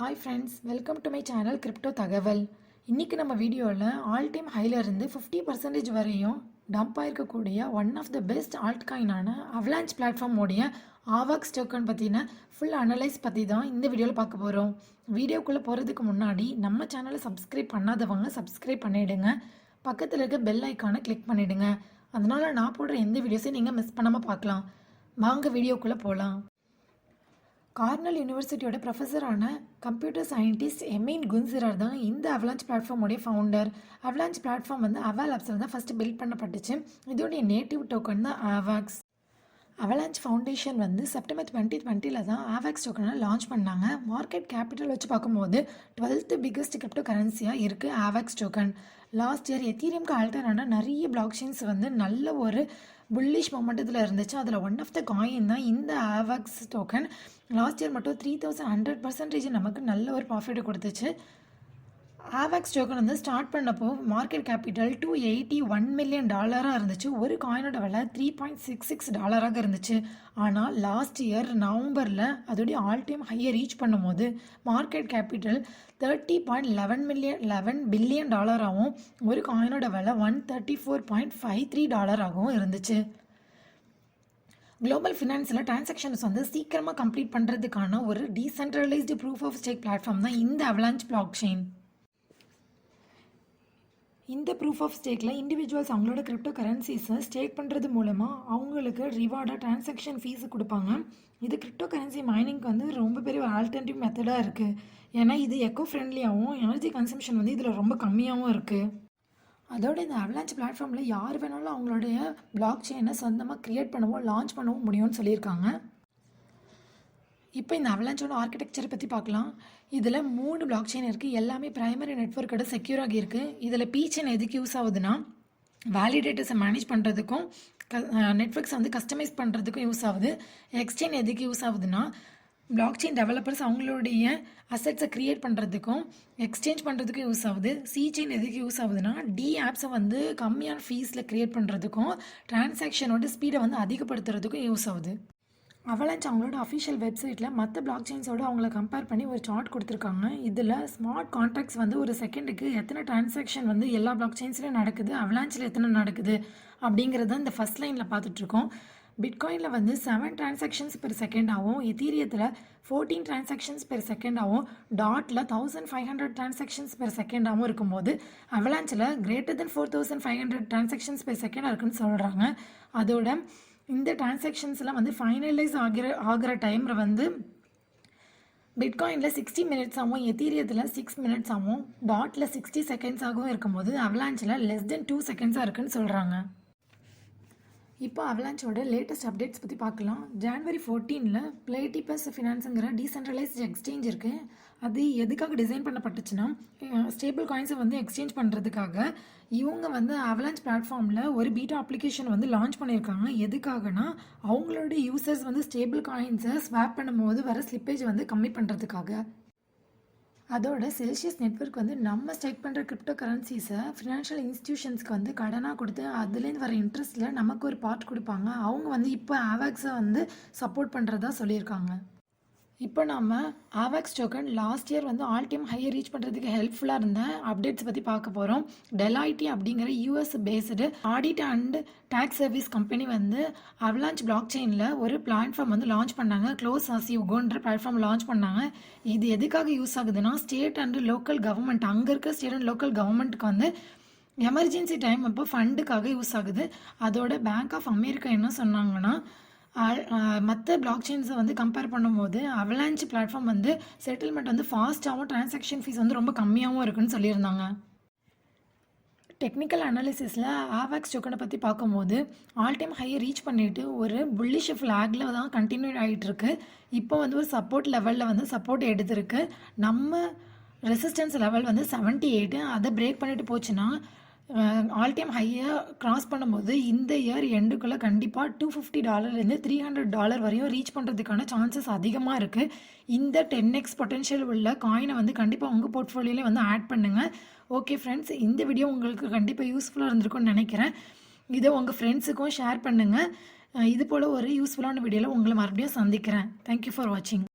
Hi friends, welcome to my channel Crypto Thagaval. இன்னைக்கு நம்ம வீடியோவில் ஆல் டைம் ஹைல இருந்து 50% வரையும் டம்ப் ஆயிருக்கக்கூடிய one of the best alt காயினான அவலான்ச் பிளாட்ஃபார்மோடைய ஆவாக்ஸ் டோக்கன் பற்றின ஃபுல் அனலைஸ் பற்றி தான் இந்த வீடியோவில் பார்க்க போகிறோம். வீடியோக்குள்ளே போகிறதுக்கு முன்னாடி நம்ம சேனலை சப்ஸ்கிரைப் பண்ணாதவங்க சப்ஸ்கிரைப் பண்ணிவிடுங்க. பக்கத்தில் இருக்க பெல் ஐக்கானை கிளிக் பண்ணிவிடுங்க. அதனால் நான் போடுற எந்த வீடியோஸையும் நீங்கள் மிஸ் பண்ணாமல் பார்க்கலாம். வாங்க வீடியோக்குள்ளே போகலாம். கார்னல் யூனிவர்சிட்டியோட ப்ரொஃபஸரான கம்ப்யூட்டர் சயின்டிஸ்ட் எமீன் குன்சிரர் தான் இந்த அவலான்ச் பிளாட்ஃபார்மோடைய ஃபவுண்டர். அவலான்ச் பிளாட்ஃபார்ம் வந்து அவால் ஆப்ஸில் தான் ஃபஸ்ட்டு பில்ட் பண்ணப்பட்டுச்சு. இதோடைய நேட்டிவ் டோக்கன் தான் ஆவாக்ஸ். அவலான்ச் ஃபவுண்டேஷன் வந்து செப்டம்பர் 2020 தான் ஆவாக்ஸ் டோக்கனை லான்ச் பண்ணாங்க. மார்க்கெட் கேபிட்டல் வச்சு பார்க்கும்போது 12th பிக்கஸ்ட் கிரிப்டோ கரன்சியாக இருக்குது ஆவாக்ஸ் டோக்கன். லாஸ்ட் இயர் எத்தீரியம்க்கு ஆல்டரான நிறைய பிளாக் செயின்ஸ் வந்து நல்ல ஒரு புல்லிஷ் மொமெண்டத்தில் இருந்துச்சு. அதில் ஒன் ஆஃப் த காயின் தான் இந்த ஆவாக்ஸ் டோக்கன். லாஸ்ட் இயர் மட்டும் 3100% நமக்கு நல்ல ஒரு ப்ராஃபிட் கொடுத்துச்சு. ஆவாக்ஸ் டோக்கன் வந்து ஸ்டார்ட் பண்ணப்போ மார்க்கெட் கேபிட்டல் $281 மில்லியன் இருந்துச்சு. ஒரு காயினோட விலை $3.66 இருந்துச்சு. ஆனால் லாஸ்ட் இயர் நவம்பரில் அதோடைய ஆல் டைம் ஹையை ரீச் பண்ணும்போது மார்க்கெட் கேபிட்டல் $30.11 பில்லியன் ஆகவும் ஒரு காயினோட விலை $134.53 இருந்துச்சு. குளோபல் ஃபினான்ஸில் டிரான்சாக்ஷன்ஸ் வந்து சீக்கிரமாக கம்ப்ளீட் பண்ணுறதுக்கான ஒரு decentralised proof of stake platform தான் இந்த அவலான்ச் பிளாக் செயின். இந்த ப்ரூஃப் ஆஃப் ஸ்டேக்கில் இண்டிவிஜுவல்ஸ் அவங்களோட கிரிப்டோ கரன்சிஸை ஸ்டேக் பண்ணுறது மூலமாக அவங்களுக்கு ரிவார்டாக டிரான்சாக்ஷன் ஃபீஸு கொடுப்பாங்க. இது கிரிப்டோ கரன்சி மைனிங்க்கு வந்து ரொம்ப பெரிய ஒரு ஆல்டர்னேட்டிவ் மெத்தடாக இருக்குது. ஏன்னா இது எக்கோ ஃப்ரெண்ட்லியாகவும் எனர்ஜி கன்சம்ஷன் வந்து இதில் ரொம்ப கம்மியாகவும் இருக்குது. அதோட இந்த அவலான்ச் பிளாட்ஃபார்மில் யார் வேணாலும் அவங்களுடைய பிளாக் செயினை சொந்தமாக க்ரியேட் பண்ணவும் லான்ச் பண்ணவும் முடியும்னு சொல்லியிருக்காங்க. இப்போ இந்த அவலான்ச்சோட ஆர்கிடெக்சரை பற்றி பார்க்கலாம். இதில் 3 பிளாக் செயின் இருக்குது. எல்லாமே பிரைமரி நெட்வொர்க்கோட செக்யூராகி இருக்குது. இதில் பி செயின் எதுக்கு யூஸ் ஆகுதுன்னா வேலிடேட்டர்ஸை மேனேஜ் பண்ணுறதுக்கும் நெட்வொர்க்ஸை வந்து கஸ்டமைஸ் பண்ணுறதுக்கும் யூஸ் ஆகுது. எக்ஸ்சேஞ்ச் எதுக்கு யூஸ் ஆகுதுன்னா பிளாக் செயின் டெவலப்பர்ஸ் அவங்களுடைய அசெட்ஸை க்ரியேட் பண்ணுறதுக்கும் எக்ஸ்சேஞ்ச் பண்ணுறதுக்கும் யூஸ் ஆகுது. சி செயின் எதுக்கு யூஸ் ஆகுதுன்னா ஆப்ஸை வந்து கம்மியான ஃபீஸில் க்ரியேட் பண்ணுறதுக்கும் டிரான்சாக்ஷனோட ஸ்பீடை வந்து அதிகப்படுத்துறதுக்கும் யூஸ் ஆகுது. அவலான்ச் அவங்களோட அஃபிஷியல் வெப்சைட்டில் மற்ற பிளாக் செயின்ஸோடு அவங்கள கம்பேர் பண்ணி ஒரு சார்ட் கொடுத்துருக்காங்க. இதில் ஸ்மார்ட் கான்ட்ராக்ட்ஸ் வந்து ஒரு செகண்டுக்கு எத்தனை டிரான்சாக்ஷன் வந்து எல்லா பிளாக் செயின்ஸ்லையும் நடக்குது, அவலான்ச்சில் எத்தனை நடக்குது அப்படிங்கிறத இந்த ஃபஸ்ட் லைனில் பார்த்துட்ருக்கோம். பிட்காயினில் வந்து 7 டிரான்சாக்ஷன்ஸ் பெர் செகண்டாகவும், எத்தீரியத்தில் 14 டிரான்சாக்ஷன்ஸ் பெர் செகண்டாகவும், டாட்டில் 1500 டிரான்சாக்ஷன்ஸ் பெர் செகண்டாகவும் இருக்கும்போது அவலான்ச்சில் கிரேட்டர் தென் 4500 டிரான்சாக்ஷன்ஸ் பெர் செகண்டாக இருக்குன்னு சொல்கிறாங்க. அதோட இந்த டிரான்சாக்ஷன்ஸ்லாம் வந்து ஃபைனலைஸ் ஆகிற டைமில் வந்து பிட்காயினில் 60 மினிட்ஸாகவும், எத்தீரியத்தில் 6 மினிட்ஸாகவும், டாட்டில் 60 செகண்ட்ஸாகவும் இருக்கும்போது அவலான்ச்சில் less than 2 செகண்ட்ஸாக இருக்குன்னு சொல்கிறாங்க. இப்போ அவலான்ச்சோட லேட்டஸ்ட் அப்டேட்ஸ் பற்றி பார்க்கலாம். ஜனவரி 14 பிளேட்டிபஸ் ஃபினான்ஸுங்கிற டீசென்ட்ரலைஸ்ட் எக்ஸ்சேஞ்ச் இருக்குது. அது எதுக்காக டிசைன் பண்ணப்பட்டுச்சுன்னா ஸ்டேபிள் காயின்ஸை வந்து எக்ஸ்சேஞ்ச் பண்ணுறதுக்காக இவங்க வந்து அவலான்ச் பிளாட்ஃபார்மில் ஒரு பீட்டா அப்ளிகேஷன் வந்து லான்ச் பண்ணியிருக்காங்க. எதுக்காகனா அவங்களோட யூசர்ஸ் வந்து ஸ்டேபிள் காயின்ஸை ஸ்வாப் பண்ணும்போது வர ஸ்லிப்பேஜ் வந்து கம்மி பண்ணுறதுக்காக. அதோட செல்சியஸ் நெட்வொர்க் வந்து நம்ம ஸ்டேக் பண்ணுற கிரிப்டோ கரன்சிஸை ஃபினான்ஷியல் இன்ஸ்டிடியூஷன்ஸ்க்கு வந்து கடனாக கொடுத்து அதுலேருந்து வர இன்ட்ரெஸ்ட்டில் நமக்கு ஒரு பார்ட் கொடுப்பாங்க. அவங்க வந்து இப்போ ஆவாக்ஸை வந்து சப்போர்ட் பண்ணுறதா சொல்லியிருக்காங்க. இப்போ நம்ம ஆவாக்ஸ் டோக்கன் லாஸ்ட் இயர் வந்து ஆல் டைம் ஹையை ரீச் பண்ணுறதுக்கு ஹெல்ப்ஃபுல்லாக இருந்த அப்டேட்ஸ் பற்றி பார்க்க போகிறோம். டெலாய்டி அப்படிங்கிற US based audit and tax service company வந்து அவலான்ச் பிளாக் செயினில் ஒரு பிளாட்ஃபார்ம் வந்து லான்ச் பண்ணாங்க. க்ளோஸ் ஆஸ் யூ கோன்ற பிளாட்ஃபார்ம் லான்ச் பண்ணாங்க. இது எதுக்காக யூஸ் ஆகுதுன்னா ஸ்டேட் அண்ட் லோக்கல் கவர்மெண்ட், அங்கே இருக்க ஸ்டேட் அண்ட் லோக்கல் கவர்மெண்ட்டுக்கு வந்து எமர்ஜென்சி டைம் அப்போ ஃபண்டுக்காக யூஸ் ஆகுது. அதோட பேங்க் ஆஃப் அமெரிக்கா என்ன சொன்னாங்கன்னா மற்ற பிளாக் செயின்ஸை வந்து கம்பேர் பண்ணும்போது அவலான்ச் பிளாட்ஃபார்ம் வந்து செட்டில்மெண்ட் வந்து ஃபாஸ்ட்டாகவும் டிரான்சாக்ஷன் ஃபீஸ் வந்து ரொம்ப கம்மியாகவும் இருக்குன்னு சொல்லியிருந்தாங்க. டெக்னிக்கல் அனாலிசிஸில் ஆவாக்ஸ் டோக்கனை பற்றி பார்க்கும்போது ஆல் டைம் ஹையை ரீச் பண்ணிவிட்டு ஒரு புல்லிஷ் ஃப்ளாகில் தான் கண்டினியூ ஆகிட்டுருக்கு. இப்போ வந்து ஒரு சப்போர்ட் லெவலில் வந்து சப்போர்ட் எடுத்திருக்கு. நம்ம ரெசிஸ்டன்ஸ் லெவல் வந்து 78, அதை பிரேக் பண்ணிட்டு போச்சுன்னா ஆல் டைம் ஹையை க்ராஸ் பண்ணும்போது இந்த இயர் எண்டுக்குள்ளே கண்டிப்பாக $250 $300 வரையும் ரீச் பண்ணுறதுக்கான சான்சஸ் அதிகமாக இருக்குது. இந்த 10x பொட்டென்ஷியல் உள்ள காயினை வந்து கண்டிப்பாக உங்கள் போர்ட்ஃபோலியோலே வந்து ஆட் பண்ணுங்கள். ஓகே ஃப்ரெண்ட்ஸ், இந்த வீடியோ உங்களுக்கு கண்டிப்பாக யூஸ்ஃபுல்லாக இருந்திருக்கும்னு நினைக்கிறேன். இதை உங்கள் ஃப்ரெண்ட்ஸுக்கும் ஷேர் பண்ணுங்கள். இது போல் ஒரு யூஸ்ஃபுல்லான வீடியோவில் உங்களை மறுபடியும் சந்திக்கிறேன். தேங்க்யூ ஃபார் வாட்சிங்.